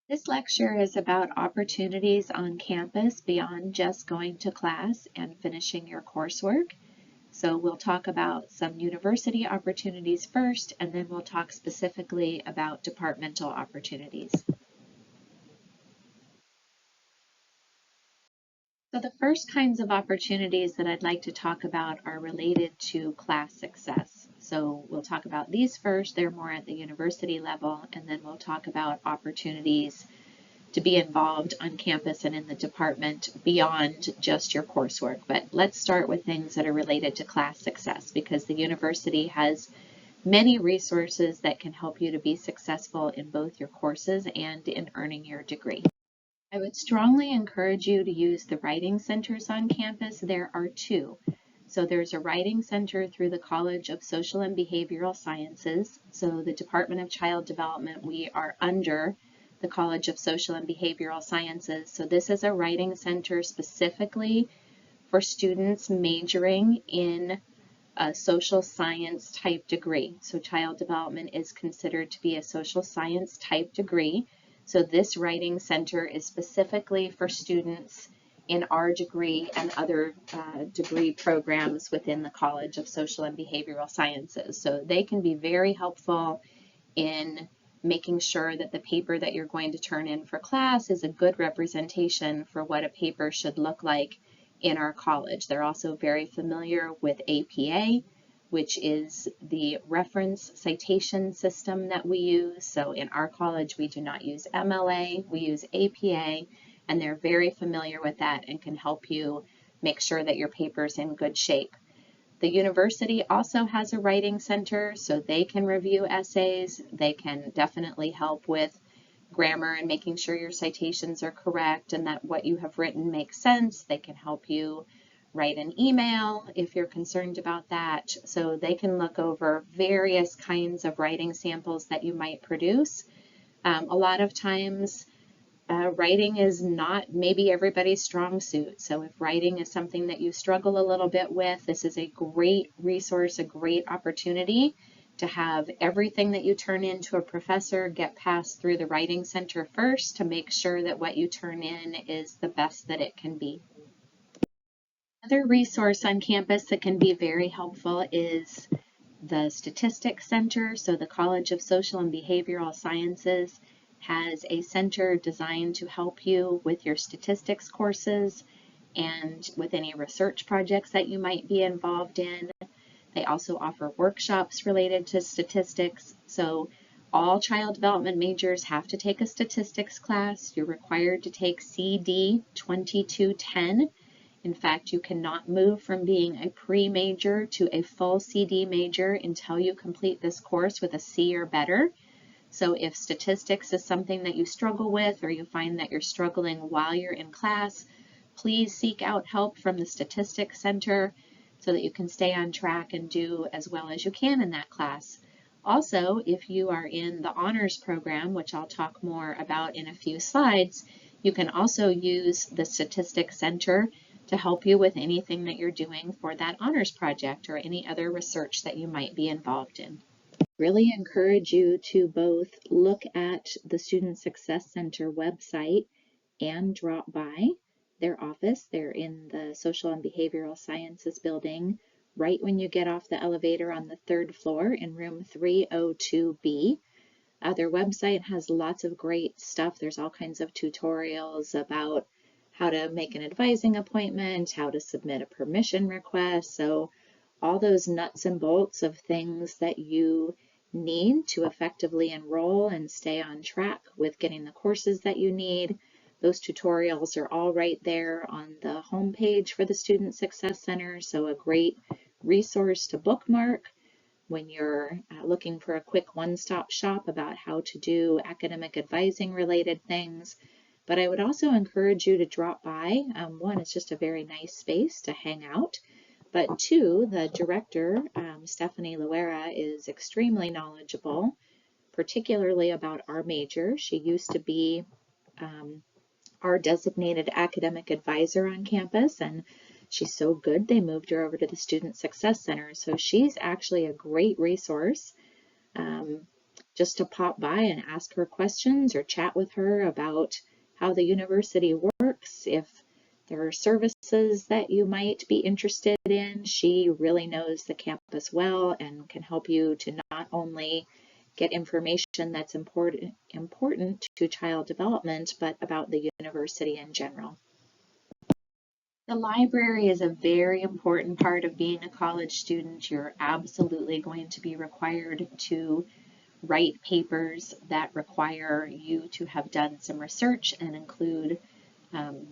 This lecture is about opportunities on campus beyond just going to class and finishing your coursework. So we'll talk about some university opportunities first, and then we'll talk specifically about departmental opportunities. So the first kinds of opportunities that I'd like to talk about are related to class success. So we'll talk about these first. They're more at the university level, and then we'll talk about opportunities to be involved on campus and in the department beyond just your coursework. But let's start with things that are related to class success, because the university has many resources that can help you to be successful in both your courses and in earning your degree. I would strongly encourage you to use the writing centers on campus. There are two. So there's a writing center through the College of Social and Behavioral Sciences. So the Department of Child Development, we are under the College of Social and Behavioral Sciences. So this is a writing center specifically for students majoring in a social science type degree. So child development is considered to be a social science type degree. So this writing center is specifically for students in our degree and other degree programs within the College of Social and Behavioral Sciences. So they can be very helpful in making sure that the paper that you're going to turn in for class is a good representation for what a paper should look like in our college. They're also very familiar with APA, which is the reference citation system that we use. So in our college, we do not use MLA, we use APA, and they're very familiar with that and can help you make sure that your paper's in good shape. The university also has a writing center, so they can review essays. They can definitely help with grammar and making sure your citations are correct and that what you have written makes sense. They can help you write an email if you're concerned about that. So they can look over various kinds of writing samples that you might produce. A lot of times, writing is not maybe everybody's strong suit. So if writing is something that you struggle a little bit with, this is a great resource, a great opportunity to have everything that you turn in to a professor get passed through the writing center first to make sure that what you turn in is the best that it can be. Another resource on campus that can be very helpful is the Statistics Center. So the College of Social and Behavioral Sciences has a center designed to help you with your statistics courses and with any research projects that you might be involved in. They also offer workshops related to statistics. So all child development majors have to take a statistics class. You're required to take CD 2210. In fact, you cannot move from being a pre-major to a full CD major until you complete this course with a C or better. So if statistics is something that you struggle with or you find that you're struggling while you're in class, please seek out help from the Statistics Center so that you can stay on track and do as well as you can in that class. Also, if you are in the honors program, which I'll talk more about in a few slides, you can also use the Statistics Center to help you with anything that you're doing for that honors project or any other research that you might be involved in. Really encourage you to both look at the Student Success Center website and drop by their office. They're in the Social and Behavioral Sciences building right when you get off the elevator on the 3rd floor in room 302B. Their website has lots of great stuff. There's all kinds of tutorials about how to make an advising appointment, how to submit a permission request. So all those nuts and bolts of things that you need to effectively enroll and stay on track with getting the courses that you need. Those tutorials are all right there on the homepage for the Student Success Center. So a great resource to bookmark when you're looking for a quick one-stop shop about how to do academic advising related things. But I would also encourage you to drop by. One, it's just a very nice space to hang out. But two, the director, Stephanie Loera, is extremely knowledgeable, particularly about our major. She used to be our designated academic advisor on campus, and she's so good they moved her over to the Student Success Center. So she's actually a great resource just to pop by and ask her questions or chat with her about how the university works. If there are services that you might be interested in, she really knows the campus well and can help you to not only get information that's important to child development, but about the university in general. The library is a very important part of being a college student. You're absolutely going to be required to write papers that require you to have done some research and include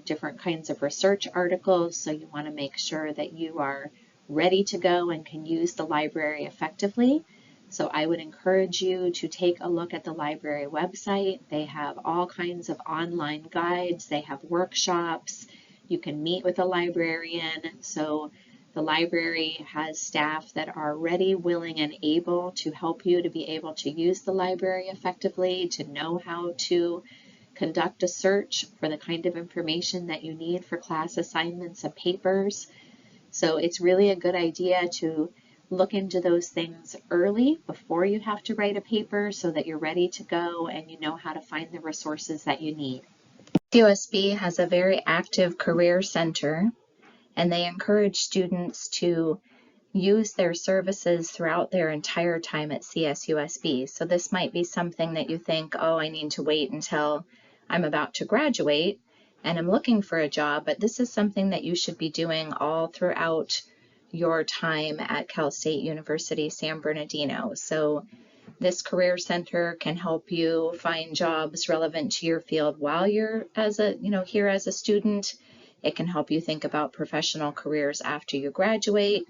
different kinds of research articles. So you want to make sure that you are ready to go and can use the library effectively. So I would encourage you to take a look at the library website. They have all kinds of online guides. They have workshops. You can meet with a librarian. So the library has staff that are ready, willing, and able to help you to be able to use the library effectively, to know how to conduct a search for the kind of information that you need for class assignments and papers. So it's really a good idea to look into those things early before you have to write a paper so that you're ready to go and you know how to find the resources that you need. USB has a very active career center, and they encourage students to use their services throughout their entire time at CSUSB. So this might be something that you think, oh, I need to wait until I'm about to graduate and I'm looking for a job, but this is something that you should be doing all throughout your time at Cal State University San Bernardino. So this career center can help you find jobs relevant to your field while you're here as a student. It can help you think about professional careers after you graduate.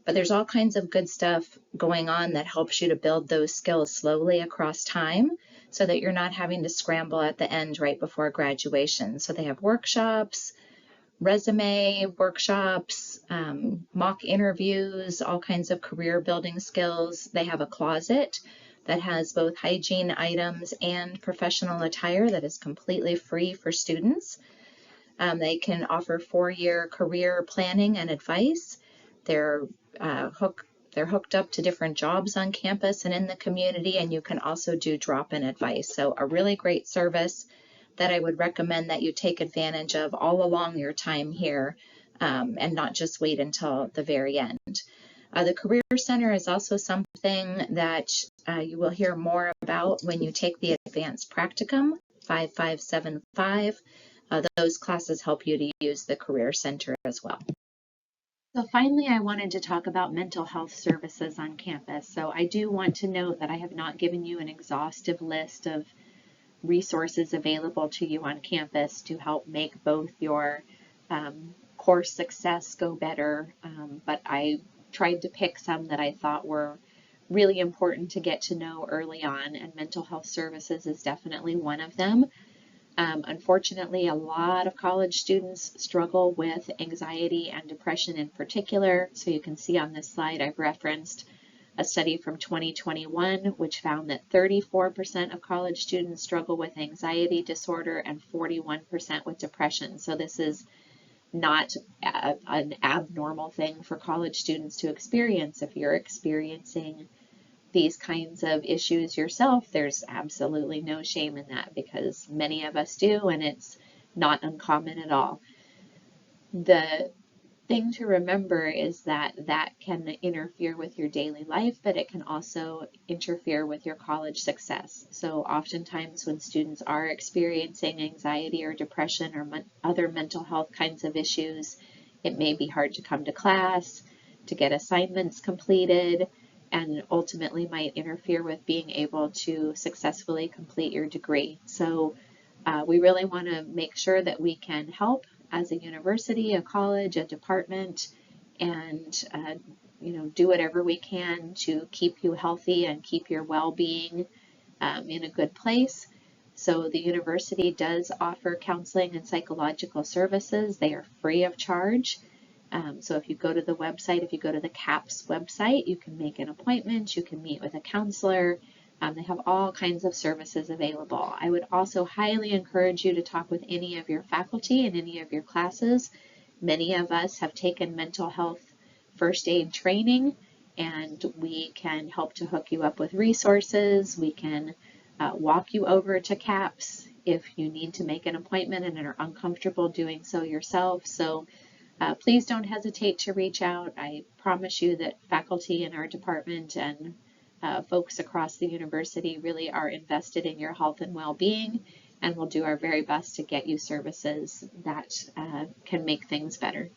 But there's all kinds of good stuff going on that helps you to build those skills slowly across time so that you're not having to scramble at the end right before graduation. So they have workshops, resume workshops, mock interviews, all kinds of career building skills. They have a closet that has both hygiene items and professional attire that is completely free for students. They can offer 4-year career planning and advice. They're hooked up to different jobs on campus and in the community, and you can also do drop-in advice. So a really great service that I would recommend that you take advantage of all along your time here and not just wait until the very end. The Career Center is also something that you will hear more about when you take the Advanced Practicum 5575. Those classes help you to use the Career Center as well. So finally, I wanted to talk about mental health services on campus. So I do want to note that I have not given you an exhaustive list of resources available to you on campus to help make both your course success go better, but I tried to pick some that I thought were really important to get to know early on, and mental health services is definitely one of them. Unfortunately, a lot of college students struggle with anxiety and depression in particular. So you can see on this slide I've referenced a study from 2021, which found that 34% of college students struggle with anxiety disorder and 41% with depression. So this is not an abnormal thing for college students to experience. If you're experiencing these kinds of issues yourself, there's absolutely no shame in that because many of us do, and it's not uncommon at all. The thing to remember is that that can interfere with your daily life, but it can also interfere with your college success. So oftentimes when students are experiencing anxiety or depression or other mental health kinds of issues, it may be hard to come to class, to get assignments completed, and ultimately might interfere with being able to successfully complete your degree. So we really want to make sure that we can help as a university, a college, a department, and do whatever we can to keep you healthy and keep your well-being in a good place. So the university does offer counseling and psychological services. They are free of charge. So if you go to the website, if you go to the CAFS website, you can make an appointment, you can meet with a counselor. They have all kinds of services available. I would also highly encourage you to talk with any of your faculty in any of your classes. Many of us have taken mental health first aid training, and we can help to hook you up with resources. We can walk you over to CAFS if you need to make an appointment and are uncomfortable doing so yourself. So please don't hesitate to reach out. I promise you that faculty in our department and folks across the university really are invested in your health and well-being, and we'll do our very best to get you services that can make things better.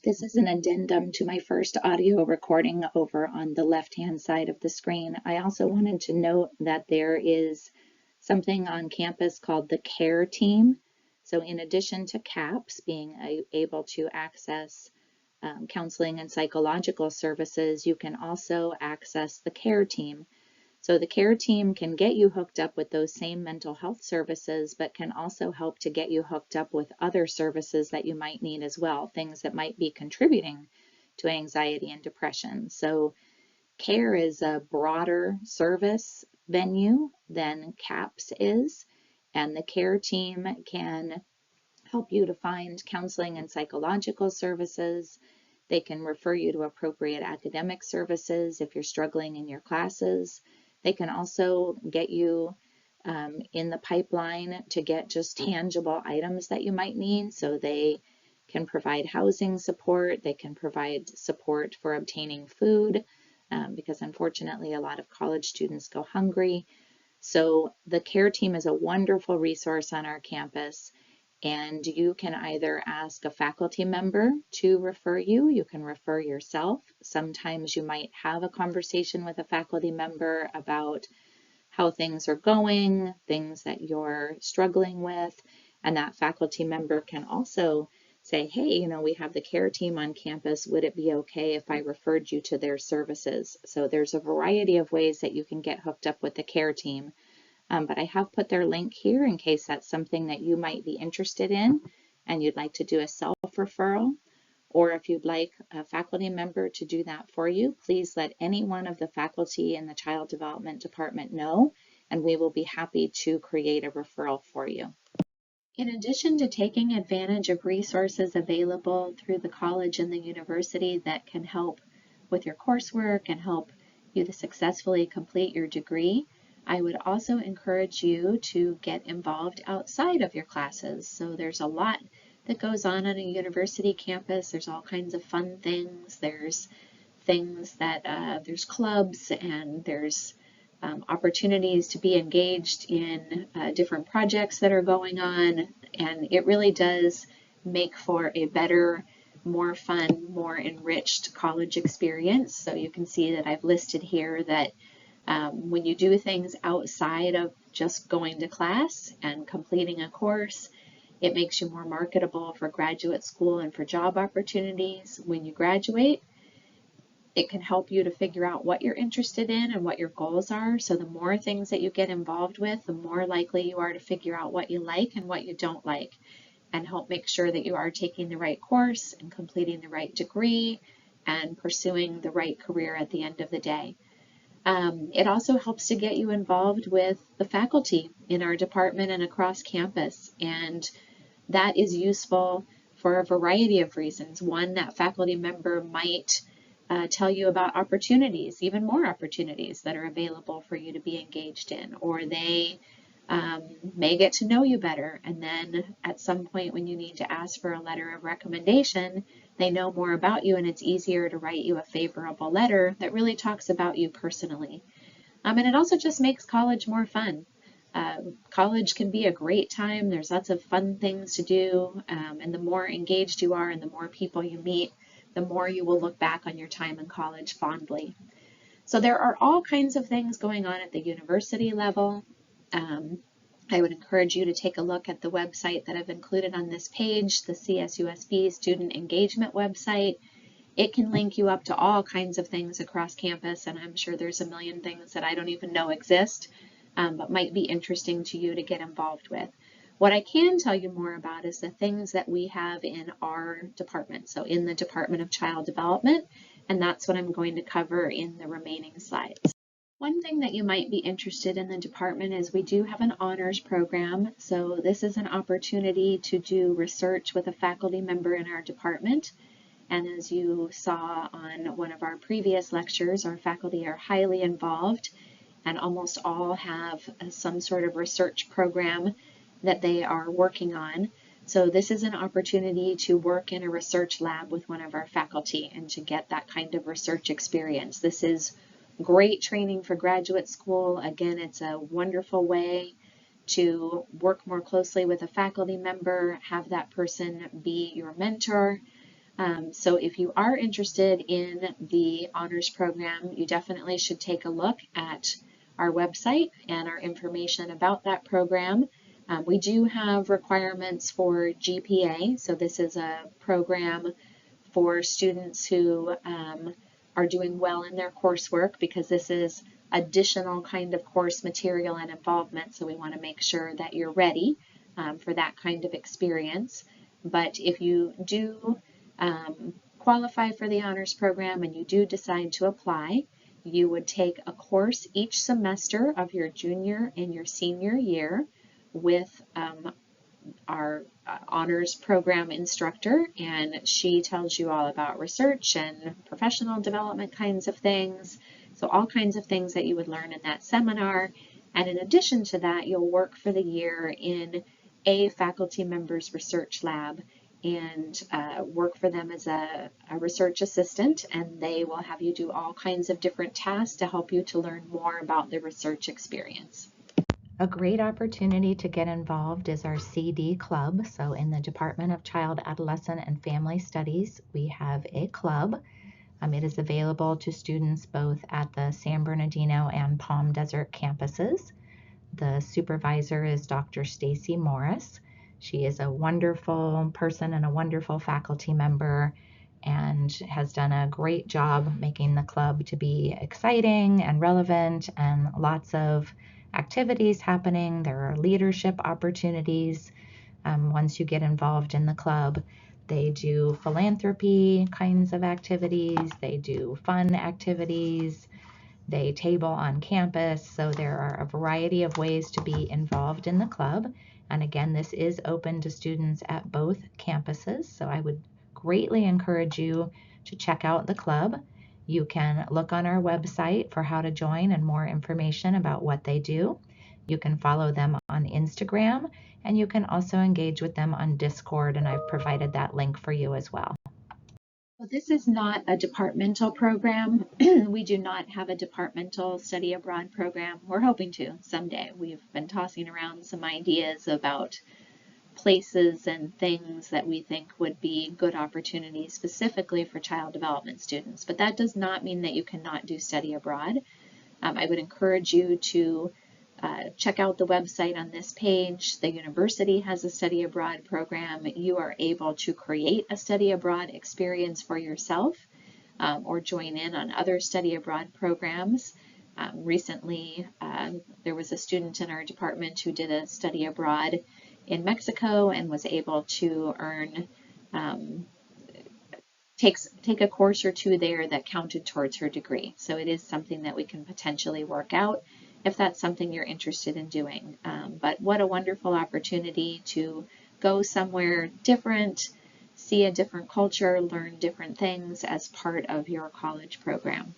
This is an addendum to my first audio recording over on the left-hand side of the screen. I also wanted to note that there is something on campus called the CARE team. So in addition to CAPS being able to access counseling and psychological services, you can also access the CARE team. So the CARE team can get you hooked up with those same mental health services, but can also help to get you hooked up with other services that you might need as well, things that might be contributing to anxiety and depression. So CARE is a broader service venue than CAPS is, and the CARE team can help you to find counseling and psychological services. They can refer you to appropriate academic services if you're struggling in your classes. They can also get you in the pipeline to get just tangible items that you might need. So they can provide housing support. They can provide support for obtaining food because unfortunately a lot of college students go hungry. So the CARE team is a wonderful resource on our campus, and you can either ask a faculty member to refer you. You can refer yourself. Sometimes you might have a conversation with a faculty member about how things are going, things that you're struggling with, and that faculty member can also say, hey, you know, we have the CARE team on campus. Would it be okay if I referred you to their services? So there's a variety of ways that you can get hooked up with the CARE team. But I have put their link here in case that's something that you might be interested in and you'd like to do a self-referral, or if you'd like a faculty member to do that for you, please let any one of the faculty in the Child Development Department know, and we will be happy to create a referral for you. In addition to taking advantage of resources available through the college and the university that can help with your coursework and help you to successfully complete your degree, I would also encourage you to get involved outside of your classes. So there's a lot that goes on a university campus. There's all kinds of fun things. There's things that there's clubs, and there's opportunities to be engaged in different projects that are going on. And it really does make for a better, more fun, more enriched college experience. So you can see that I've listed here that when you do things outside of just going to class and completing a course, it makes you more marketable for graduate school and for job opportunities. When you graduate, it can help you to figure out what you're interested in and what your goals are. So the more things that you get involved with, the more likely you are to figure out what you like and what you don't like, and help make sure that you are taking the right course and completing the right degree and pursuing the right career at the end of the day. It also helps to get you involved with the faculty in our department and across campus, and that is useful for a variety of reasons. One, that faculty member might tell you about opportunities, even more opportunities that are available for you to be engaged in, or they may get to know you better, and then at some point when you need to ask for a letter of recommendation, they know more about you and it's easier to write you a favorable letter that really talks about you personally. And it also just makes college more fun. College can be a great time. There's lots of fun things to do, and the more engaged you are and the more people you meet, the more you will look back on your time in college fondly. So there are all kinds of things going on at the university level. I would encourage you to take a look at the website that I've included on this page, the CSUSB Student Engagement website. It can link you up to all kinds of things across campus, and I'm sure there's a million things that I don't even know exist, but might be interesting to you to get involved with. What I can tell you more about is the things that we have in our department, so in the Department of Child Development, and that's what I'm going to cover in the remaining slides. One thing that you might be interested in the department is we do have an honors program. So this is an opportunity to do research with a faculty member in our department. And as you saw on one of our previous lectures, our faculty are highly involved and almost all have some sort of research program that they are working on. So this is an opportunity to work in a research lab with one of our faculty and to get that kind of research experience. This is great training for graduate school. Again, it's a wonderful way to work more closely with a faculty member, have that person be your mentor. So if you are interested in the honors program, you definitely should take a look at our website and our information about that program. We do have requirements for GPA, so this is a program for students who are doing well in their coursework, because this is additional kind of course material and involvement, so we want to make sure that you're ready for that kind of experience. But if you do qualify for the honors program and you do decide to apply, you would take a course each semester of your junior and your senior year with our honors program instructor, and she tells you all about research and professional development kinds of things. So all kinds of things that you would learn in that seminar. And in addition to that, you'll work for the year in a faculty member's research lab and work for them as a research assistant, and they will have you do all kinds of different tasks to help you to learn more about the research experience. A great opportunity to get involved is our CD club. So in the Department of Child, Adolescent, and Family Studies, we have a club. It is available to students both at the San Bernardino and Palm Desert campuses. The supervisor is Dr. Stacy Morris. She is a wonderful person and a wonderful faculty member, and has done a great job making the club to be exciting and relevant, and lots of activities happening. There are leadership opportunities once you get involved in the club. They do philanthropy kinds of activities. They do fun activities. They table on campus. So there are a variety of ways to be involved in the club. And again, this is open to students at both campuses. So I would greatly encourage you to check out the club. You can look on our website for how to join and more information about what they do. You can follow them on Instagram, and you can also engage with them on Discord, and I've provided that link for you as well. Well, this is not a departmental program. We do not have a departmental study abroad program. We're hoping to someday. We've been tossing around some ideas about places and things that we think would be good opportunities specifically for child development students. But that does not mean that you cannot do study abroad. I would encourage you to check out the website on this page. The university has a study abroad program. You are able to create a study abroad experience for yourself or join in on other study abroad programs. Recently, there was a student in our department who did a study abroad in Mexico and was able to earn, take a course or two there that counted towards her degree. So it is something that we can potentially work out if that's something you're interested in doing. But what a wonderful opportunity to go somewhere different, see a different culture, learn different things as part of your college program.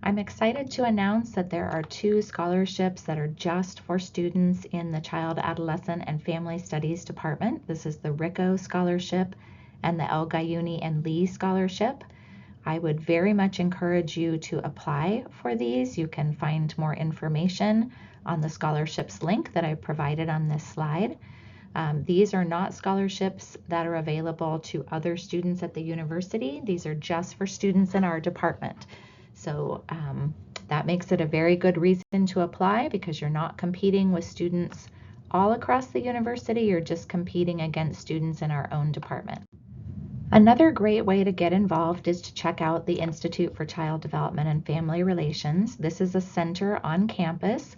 I'm excited to announce that there are 2 scholarships that are just for students in the Child, Adolescent, and Family Studies Department. This is the Rico Scholarship and the El Gayuni and Lee Scholarship. I would very much encourage you to apply for these. You can find more information on the scholarships link that I provided on this slide. These are not scholarships that are available to other students at the university. These are just for students in our department. So that makes it a very good reason to apply, because you're not competing with students all across the university. You're just competing against students in our own department. Another great way to get involved is to check out the Institute for Child Development and Family Relations. This is a center on campus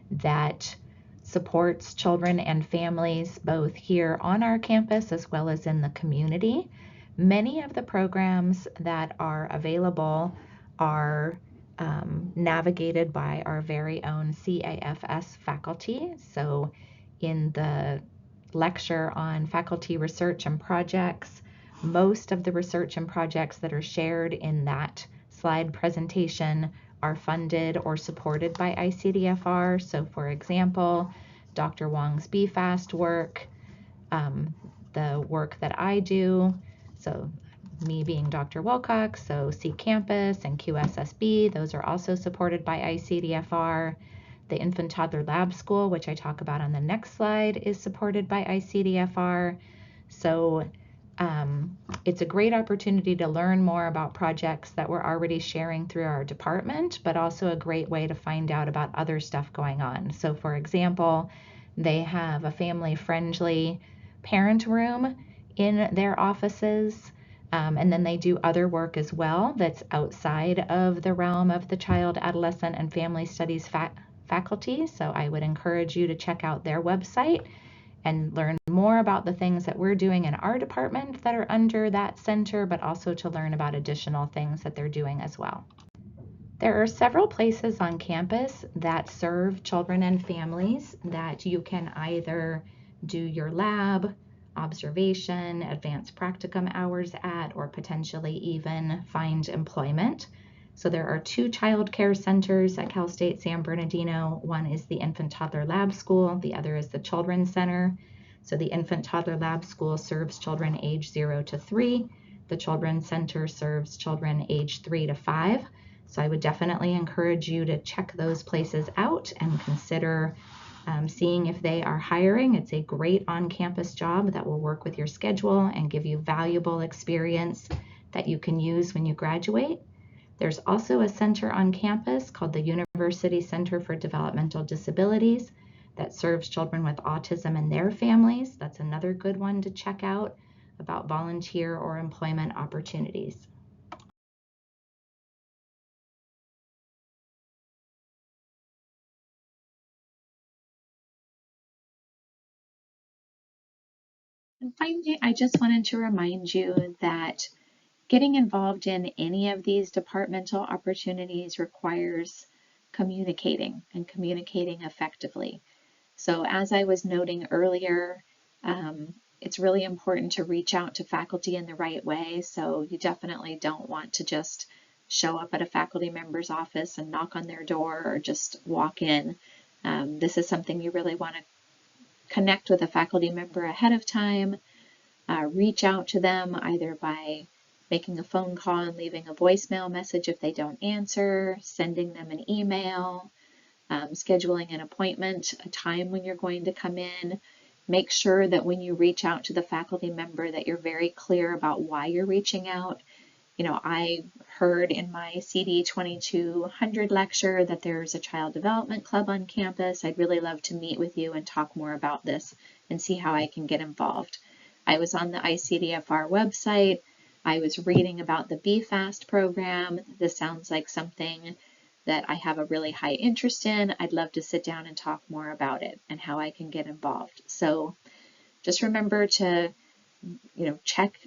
that supports children and families both here on our campus as well as in the community. Many of the programs that are available are navigated by our very own CAFS faculty. So in the lecture on faculty research and projects, Most of the research and projects that are shared in that slide presentation are funded or supported by ICDFR. So for example, Dr. Wong's BFAST work, the work that I do, so me being Dr. Wilcox, so CAFS and QSSB, those are also supported by ICDFR. The Infant Toddler Lab School, which I talk about on the next slide, is supported by ICDFR. So it's a great opportunity to learn more about projects that we're already sharing through our department, but also a great way to find out about other stuff going on. So for example, they have a family-friendly parent room in their offices, and then they do other work as well that's outside of the realm of the child, adolescent, and family studies faculty. So I would encourage you to check out their website and learn more about the things that we're doing in our department that are under that center, but also to learn about additional things that they're doing as well. There are several places on campus that serve children and families that you can either do your lab, observation, advanced practicum hours at, or potentially even find employment. So there are 2 child care centers at Cal State San Bernardino. One is the Infant Toddler Lab School, the other is the Children's Center. So the Infant Toddler Lab School serves children age 0 to 3. The Children's Center serves children age 3 to 5. So I would definitely encourage you to check those places out and consider seeing if they are hiring. It's a great on-campus job that will work with your schedule and give you valuable experience that you can use when you graduate. There's also a center on campus called the University Center for Developmental Disabilities that serves children with autism and their families. That's another good one to check out about volunteer or employment opportunities. And finally, I just wanted to remind you that getting involved in any of these departmental opportunities requires communicating and communicating effectively. So as I was noting earlier, it's really important to reach out to faculty in the right way. So you definitely don't want to just show up at a faculty member's office and knock on their door or just walk in. This is something you really want to connect with a faculty member ahead of time, reach out to them either by making a phone call and leaving a voicemail message if they don't answer, sending them an email, scheduling an appointment, a time when you're going to come in. Make sure that when you reach out to the faculty member that you're very clear about why you're reaching out. You know, I heard in my CD 2200 lecture that there's a child development club on campus. I'd really love to meet with you and talk more about this and see how I can get involved. I was on the ICDFR website. I was reading about the BFAST program. This sounds like something that I have a really high interest in. I'd love to sit down and talk more about it and how I can get involved. So just remember to, check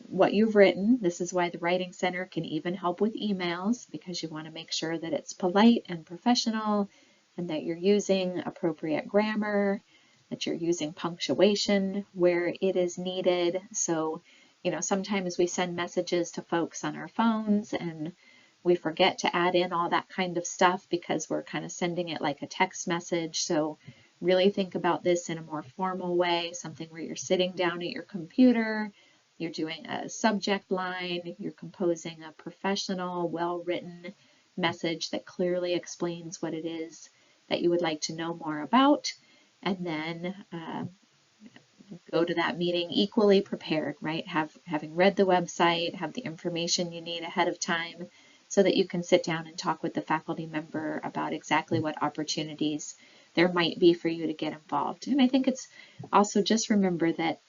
what you've written. This is why the Writing Center can even help with emails, because you want to make sure that it's polite and professional and that you're using appropriate grammar, that you're using punctuation where it is needed. So, sometimes we send messages to folks on our phones and we forget to add in all that kind of stuff because we're kind of sending it like a text message. So really think about this in a more formal way, something where you're sitting down at your computer, you're doing a subject line, you're composing a professional, well-written message that clearly explains what it is that you would like to know more about, and then go to that meeting equally prepared, right? Having read the website, have the information you need ahead of time so that you can sit down and talk with the faculty member about exactly what opportunities there might be for you to get involved. And I think it's also just remember that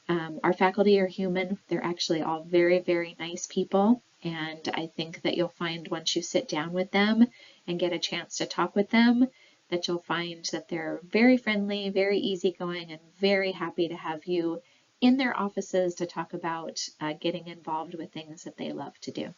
our faculty are human. They're actually all very, very nice people. And I think that you'll find once you sit down with them and get a chance to talk with them, that you'll find that they're very friendly, very easygoing, and very happy to have you in their offices to talk about getting involved with things that they love to do.